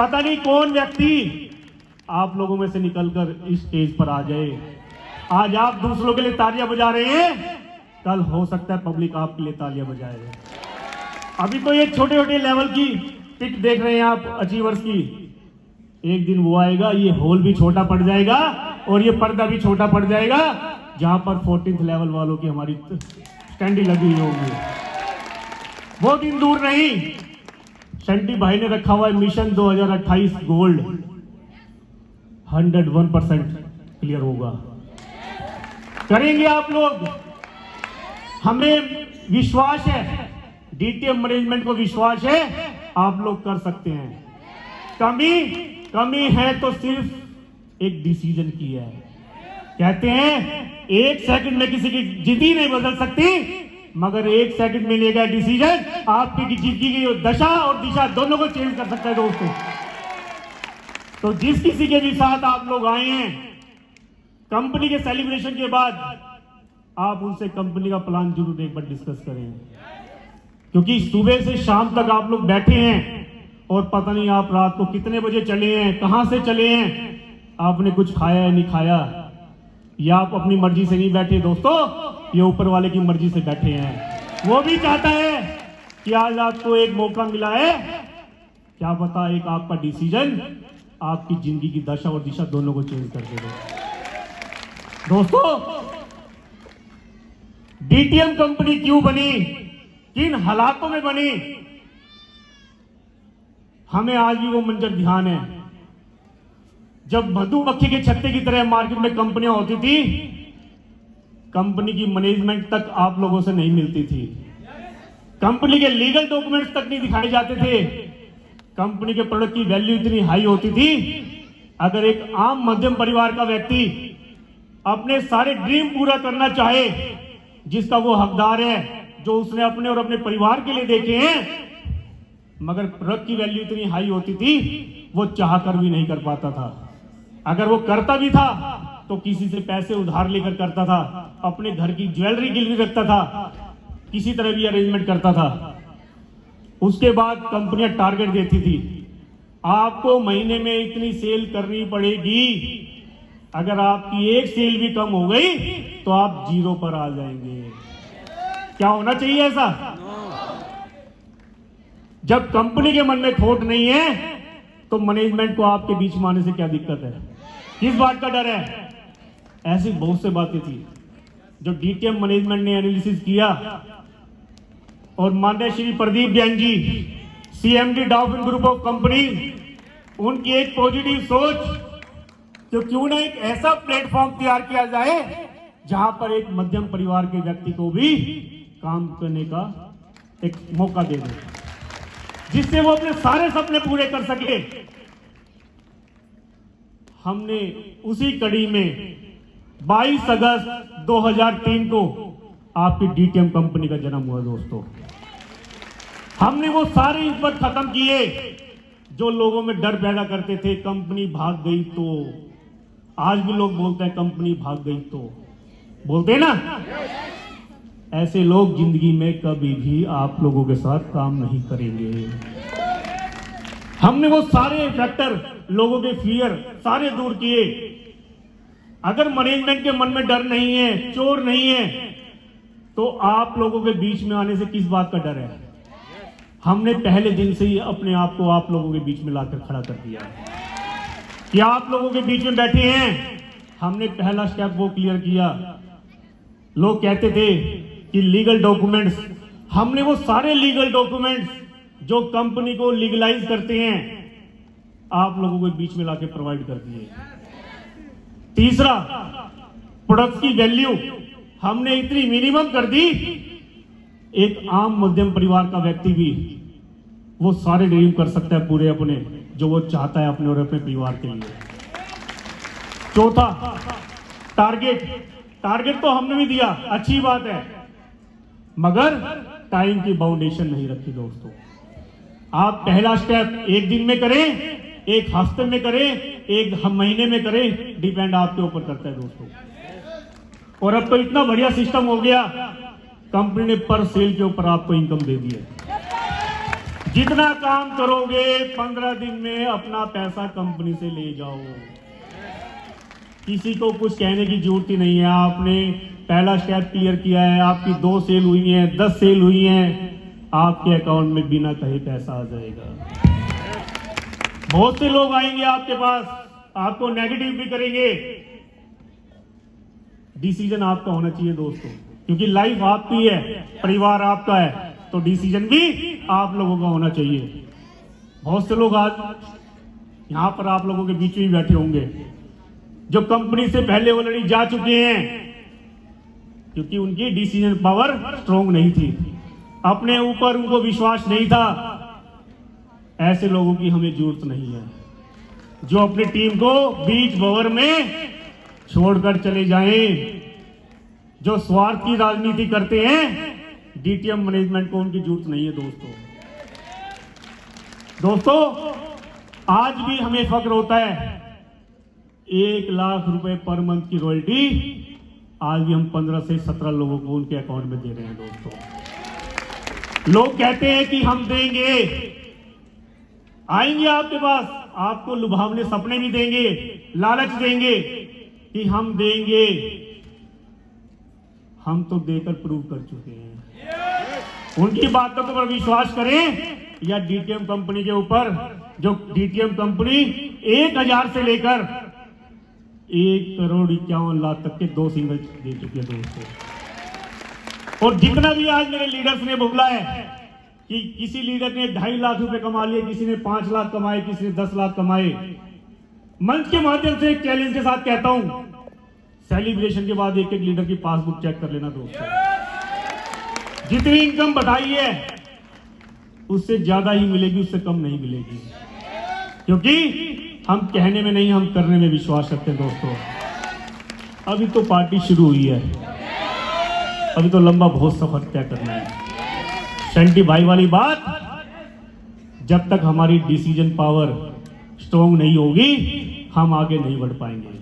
पता नहीं कौन व्यक्ति आप लोगों में से निकलकर इस स्टेज पर आ जाए। आज आप दूसरों के लिए तालियां बजा रहे हैं, कल हो सकता है पब्लिक आपके लिए तालियां बजाए। अभी तो ये छोटे छोटे लेवल की पिक देख रहे हैं आप अचीवर्स की, एक दिन वो आएगा, ये होल भी छोटा पड़ जाएगा और ये पर्दा भी छोटा पड़ जाएगा, जहां पर 14th लेवल वालों की हमारी स्टैंडी लगी हुई होगी। वो दिन दूर नहीं। शंटी भाई ने रखा हुआ है मिशन 2028 गोल्ड, 101% क्लियर होगा। करेंगे आप लोग, हमें विश्वास है, डीटीएम मैनेजमेंट को विश्वास है, आप लोग कर सकते हैं। कमी है तो सिर्फ एक डिसीजन की है। कहते हैं 1 सेकंड में किसी की जिंदगी नहीं बदल सकती, मगर 1 सेकंड में लेगा डिसीजन आपकी जिंदगी की दशा और दिशा दोनों को चेंज कर सकता है दोस्तों। तो जिस किसी के भी साथ आप लोग आए हैं, कंपनी के सेलिब्रेशन के बाद आप उनसे कंपनी का प्लान जरूर एक बार डिस्कस करें, क्योंकि सुबह से शाम तक आप लोग बैठे हैं और पता नहीं आप रात को कितने बजे चले हैं, कहां से चले हैं, आपने कुछ खाया या नहीं खाया, या आप अपनी मर्जी से नहीं बैठे दोस्तों, ये ऊपर वाले की मर्जी से बैठे हैं। वो भी चाहता है कि आज आपको एक मौका मिला है, क्या पता एक आपका डिसीजन आपकी जिंदगी की दशा और दिशा दोनों को चेंज कर देगा। दोस्तों, डीटीएम कंपनी क्यों बनी, किन हालातों में बनी, हमें आज भी वो मंजर ध्यान है जब मधुमक्खी के छत्ते की तरह मार्केट में कंपनियां होती थी, कंपनी की मैनेजमेंट तक आप लोगों से नहीं मिलती थी, कंपनी के लीगल डॉक्यूमेंट्स तक नहीं दिखाए जाते थे, कंपनी के प्रोडक्ट की वैल्यू इतनी हाई होती थी, अगर एक आम मध्यम परिवार का व्यक्ति अपने सारे ड्रीम पूरा करना चाहे, जिसका वो हकदार है, जो उसने अपने और अपने परिवार के लिए देखे हैं, मगर प्रोडक्ट की वैल्यू इतनी हाई होती थी, वो चाहकर भी नहीं कर पाता था। अगर वो करता भी था तो किसी से पैसे उधार लेकर करता था, अपने घर की ज्वेलरी गिरवी रखता था, किसी तरह भी अरेंजमेंट करता था। उसके बाद कंपनियां टारगेट देती थी, आपको महीने में इतनी सेल करनी पड़ेगी, अगर आपकी एक सेल भी कम हो गई तो आप जीरो पर आ जाएंगे। क्या होना चाहिए ऐसा? जब कंपनी के मन में खोट नहीं है तो मैनेजमेंट को आपके बीच में आने से क्या दिक्कत है, किस बात का डर है? ऐसी बहुत सी बातें थी जो डीटीएम मैनेजमेंट ने एनालिसिस किया, और माननीय Shri Pradeep Jain ji, CMD Dolphin group of company, उनकी एक पॉजिटिव सोच, तो क्यों ना एक ऐसा प्लेटफॉर्म तैयार किया जाए जहां पर एक मध्यम परिवार के व्यक्ति को भी काम करने का एक मौका दे दे, जिससे वो अपने सारे सपने पूरे कर सके। हमने उसी कड़ी में 22 अगस्त 2003 को आपकी डीटीएम कंपनी का जन्म हुआ दोस्तों। हमने वो सारे इस खत्म किए जो लोगों में डर पैदा करते थे, कंपनी भाग गई तो। आज भी लोग बोलते हैं कंपनी भाग गई तो, बोलते हैं ना, ऐसे लोग जिंदगी में कभी भी आप लोगों के साथ काम नहीं करेंगे। हमने वो सारे फैक्टर, लोगों के फियर सारे दूर किए। अगर मैनेजमेंट के मन में डर नहीं है, चोर नहीं है, तो आप लोगों के बीच में आने से किस बात का डर है? हमने पहले दिन से ही अपने आप को आप लोगों के बीच में लाकर खड़ा कर दिया कि आप लोगों के बीच में बैठे हैं। हमने पहला स्टेप वो क्लियर किया। लोग कहते थे कि लीगल डॉक्यूमेंट्स, हमने वो सारे लीगल डॉक्यूमेंट्स जो कंपनी को लीगलाइज करते हैं आप लोगों के बीच में लाके प्रोवाइड कर दिए। तीसरा, प्रोडक्ट की वैल्यू हमने इतनी मिनिमम कर दी, एक आम मध्यम परिवार का व्यक्ति भी वो सारे ड्रीम कर सकता है पूरे अपने, जो वो चाहता है अपने और अपने परिवार के लिए। चौथा, टारगेट तो हमने भी दिया, अच्छी बात है, मगर टाइम की बाउंडेशन नहीं रखी दोस्तों। आप पहला स्टेप एक दिन में करें, एक हफ्ते में करें, एक महीने में करें, डिपेंड आपके ऊपर करता है दोस्तों। और अब तो इतना बढ़िया सिस्टम हो गया, कंपनी ने पर सेल के ऊपर आपको इनकम दे दी है। जितना काम करोगे 15 दिन में अपना पैसा कंपनी से ले जाओ। किसी को कुछ कहने की जरूरत ही नहीं है। आपने पहला स्टेप क्लियर किया है, आपकी 2 सेल हुई हैं, 10 सेल हुई हैं, आपके अकाउंट में बिना कहे पैसा आ जाएगा। बहुत से लोग आएंगे आपके पास, आपको नेगेटिव भी करेंगे। डिसीजन आपका होना चाहिए दोस्तों, क्योंकि लाइफ आपकी है, परिवार आपका है, तो डिसीजन भी आप लोगों का होना चाहिए। बहुत से लोग आज यहां पर आप लोगों के बीच में बैठे होंगे जो कंपनी से पहले ऑलरेडी जा चुके हैं, क्योंकि उनकी डिसीजन पावर स्ट्रोंग नहीं थी, अपने ऊपर उनको विश्वास नहीं था। ऐसे लोगों की हमें जरूरत नहीं है जो अपनी टीम को बीच भंवर में छोड़कर चले जाएं। जो स्वार्थ की राजनीति करते हैं, डीटीएम मैनेजमेंट को उनकी जरूरत नहीं है दोस्तों। आज भी हमें फक्र होता है 1 लाख रुपए पर मंथ की रॉयल्टी आज भी हम 15 से 17 लोगों को उनके अकाउंट में दे रहे हैं दोस्तों। लोग कहते हैं कि हम देंगे, आएंगे आपके पास, आपको लुभावने सपने भी देंगे, लालच देंगे कि हम देंगे। हम तो देकर प्रूव कर चुके हैं। उनकी बातों पर विश्वास करें या डीटीएम कंपनी के ऊपर, जो डीटीएम कंपनी 1000 से लेकर 1,51,00,000 तक के 2 सिंगल दे चुकी है दोस्तों। और जितना भी आज मेरे लीडर्स ने बोला है कि किसी लीडर ने 2.5 लाख रुपए कमा लिए, किसी ने 5 लाख कमाए, किसी ने 10 लाख कमाए, मंच के माध्यम से एक चैलेंज के साथ कहता हूं, सेलिब्रेशन के बाद एक एक लीडर की पासबुक चेक कर लेना दोस्तों। जितनी इनकम बढ़ाई है उससे ज्यादा ही मिलेगी, उससे कम नहीं मिलेगी, क्योंकि हम कहने में नहीं, हम करने में विश्वास रखते हैं दोस्तों। अभी तो पार्टी शुरू हुई है, अभी तो लंबा बहुत सफर तय करना है। शंटी भाई वाली बात, जब तक हमारी डिसीजन पावर स्ट्रॉन्ग नहीं होगी हम आगे नहीं बढ़ पाएंगे।